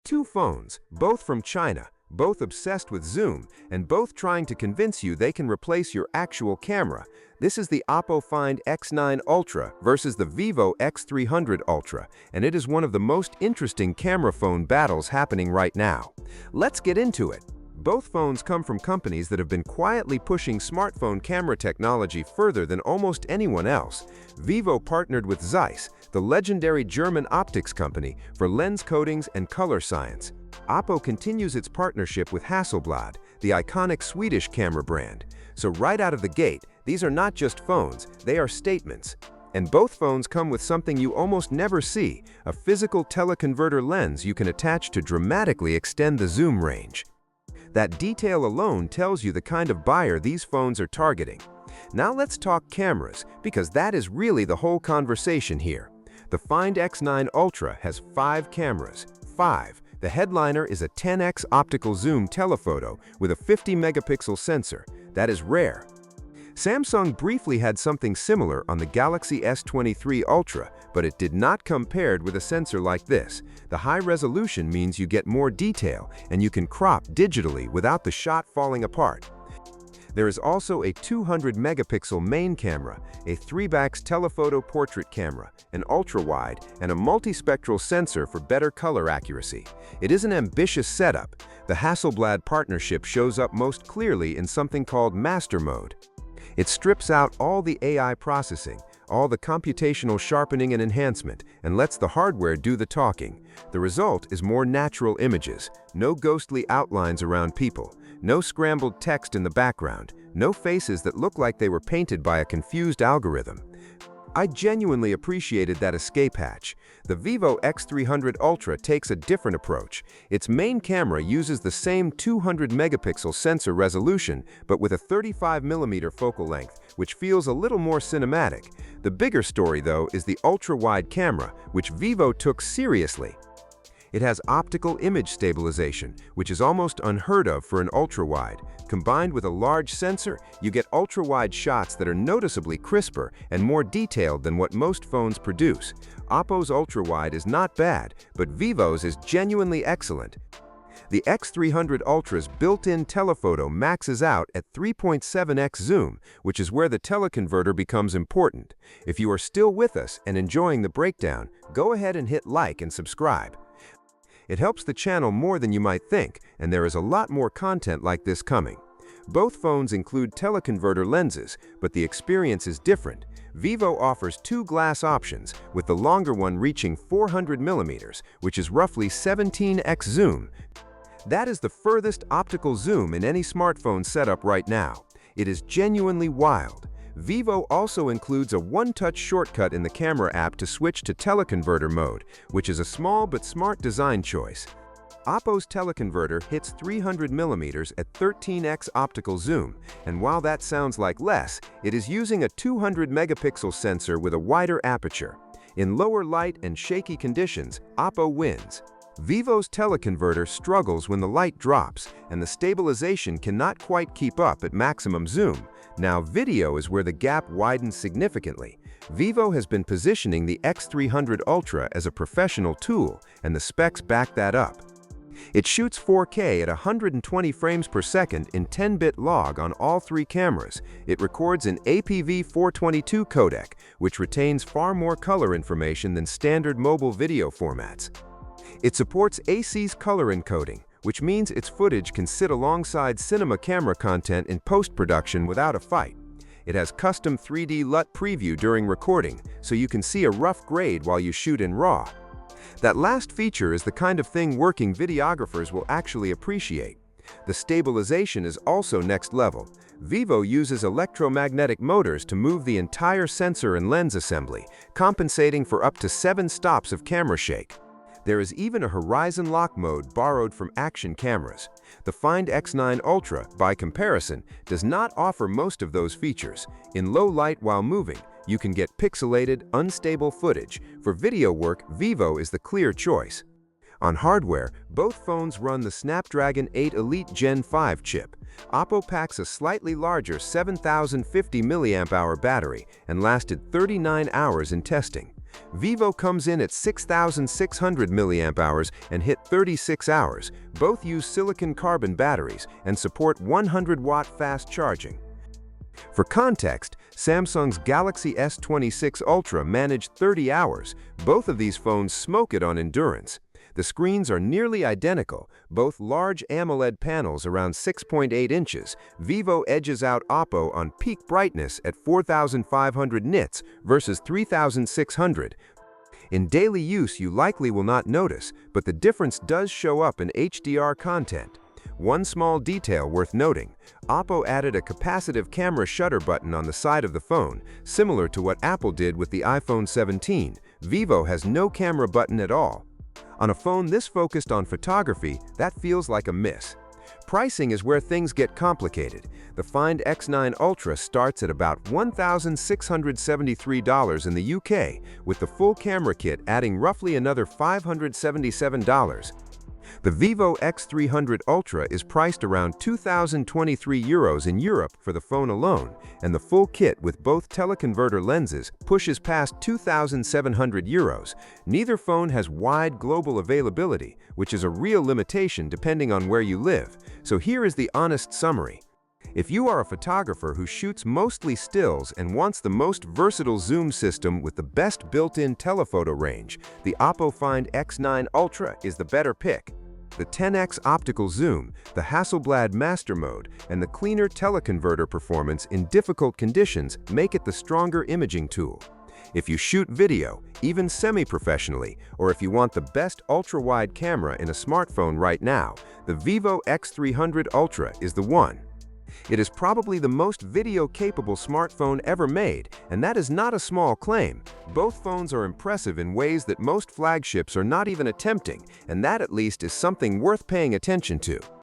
Two phones, both from China, both obsessed with zoom, and both trying to convince you they can replace your actual camera. This is the Oppo Find X9 Ultra versus the Vivo X300 Ultra, and it is one of the most interesting camera phone battles happening right now. Let's get into it. Both phones come from companies that have been quietly pushing smartphone camera technology further than almost anyone else. Vivo partnered with Zeiss, the legendary German optics company, for lens coatings and color science. Oppo continues its partnership with Hasselblad, the iconic Swedish camera brand. So right out of the gate, these are not just phones, they are statements. And both phones come with something you almost never see, a physical teleconverter lens you can attach to dramatically extend the zoom range. That detail alone tells you the kind of buyer these phones are targeting. Now let's talk cameras, because that is really the whole conversation here. The Find X9 Ultra has 5 cameras. 5. The headliner is a 10x optical zoom telephoto with a 50-megapixel sensor. That is rare. Samsung briefly had something similar on the Galaxy S23 Ultra, but it did not come paired with a sensor like this. The high resolution means you get more detail, and you can crop digitally without the shot falling apart. There is also a 200-megapixel main camera, a 3x telephoto portrait camera, an ultra-wide, and a multispectral sensor for better color accuracy. It is an ambitious setup. The Hasselblad partnership shows up most clearly in something called Master Mode. It strips out all the AI processing, all the computational sharpening and enhancement, and lets the hardware do the talking. The result is more natural images, no ghostly outlines around people, no scrambled text in the background, no faces that look like they were painted by a confused algorithm. I genuinely appreciated that escape hatch. The Vivo X300 Ultra takes a different approach. Its main camera uses the same 200-megapixel sensor resolution, but with a 35mm focal length, which feels a little more cinematic. The bigger story, though, is the ultra-wide camera, which Vivo took seriously. It has optical image stabilization, which is almost unheard of for an ultra-wide. Combined with a large sensor, you get ultra-wide shots that are noticeably crisper and more detailed than what most phones produce. Oppo's ultra-wide is not bad, but Vivo's is genuinely excellent. The X300 Ultra's built-in telephoto maxes out at 3.7x zoom, which is where the teleconverter becomes important. If you are still with us and enjoying the breakdown, go ahead and hit like and subscribe. It helps the channel more than you might think, and there is a lot more content like this coming. Both phones include teleconverter lenses, but the experience is different. Vivo offers 2 glass options, with the longer one reaching 400mm, which is roughly 17x zoom. That is the furthest optical zoom in any smartphone setup right now. It is genuinely wild. Vivo also includes a one-touch shortcut in the camera app to switch to teleconverter mode, which is a small but smart design choice. Oppo's teleconverter hits 300mm at 13x optical zoom, and while that sounds like less, it is using a 200-megapixel sensor with a wider aperture. In lower light and shaky conditions, Oppo wins. Vivo's teleconverter struggles when the light drops, and the stabilization cannot quite keep up at maximum zoom. Now, video is where the gap widens significantly. Vivo has been positioning the X300 Ultra as a professional tool, and the specs back that up. It shoots 4K at 120 frames per second in 10-bit log on all 3 cameras. It records in APV-422 codec, which retains far more color information than standard mobile video formats. It supports AC's color encoding, which means its footage can sit alongside cinema camera content in post-production without a fight. It has custom 3D LUT preview during recording, so you can see a rough grade while you shoot in RAW. That last feature is the kind of thing working videographers will actually appreciate. The stabilization is also next level. Vivo uses electromagnetic motors to move the entire sensor and lens assembly, compensating for up to 7 stops of camera shake. There is even a horizon lock mode borrowed from action cameras. The Find X9 Ultra, by comparison, does not offer most of those features. In low light while moving, you can get pixelated, unstable footage. For video work, Vivo is the clear choice. On hardware, both phones run the Snapdragon 8 Elite Gen 5 chip. Oppo packs a slightly larger 7050 mAh battery and lasted 39 hours in testing. Vivo comes in at 6,600 mAh and hit 36 hours. Both use silicon carbon batteries and support 100-watt fast charging. For context, Samsung's Galaxy S26 Ultra managed 30 hours. Both of these phones smoke it on endurance. The screens are nearly identical, both large AMOLED panels around 6.8 inches. Vivo edges out Oppo on peak brightness at 4,500 nits versus 3,600. In daily use, you likely will not notice, but the difference does show up in HDR content. One small detail worth noting: Oppo added a capacitive camera shutter button on the side of the phone, similar to what Apple did with the iPhone 17. Vivo has no camera button at all. On a phone this focused on photography, that feels like a miss. Pricing is where things get complicated. The Find X9 Ultra starts at about $1,673 in the UK, with the full camera kit adding roughly another $577. The Vivo X300 Ultra is priced around €2,023 in Europe for the phone alone, and the full kit with both teleconverter lenses pushes past €2,700. Neither phone has wide global availability, which is a real limitation depending on where you live. So here is the honest summary. If you are a photographer who shoots mostly stills and wants the most versatile zoom system with the best built-in telephoto range, the Oppo Find X9 Ultra is the better pick. The 10x optical zoom, the Hasselblad master mode, and the cleaner teleconverter performance in difficult conditions make it the stronger imaging tool. If you shoot video, even semi-professionally, or if you want the best ultra-wide camera in a smartphone right now, the Vivo X300 Ultra is the one. It is probably the most video-capable smartphone ever made, and that is not a small claim. Both phones are impressive in ways that most flagships are not even attempting, and that at least is something worth paying attention to.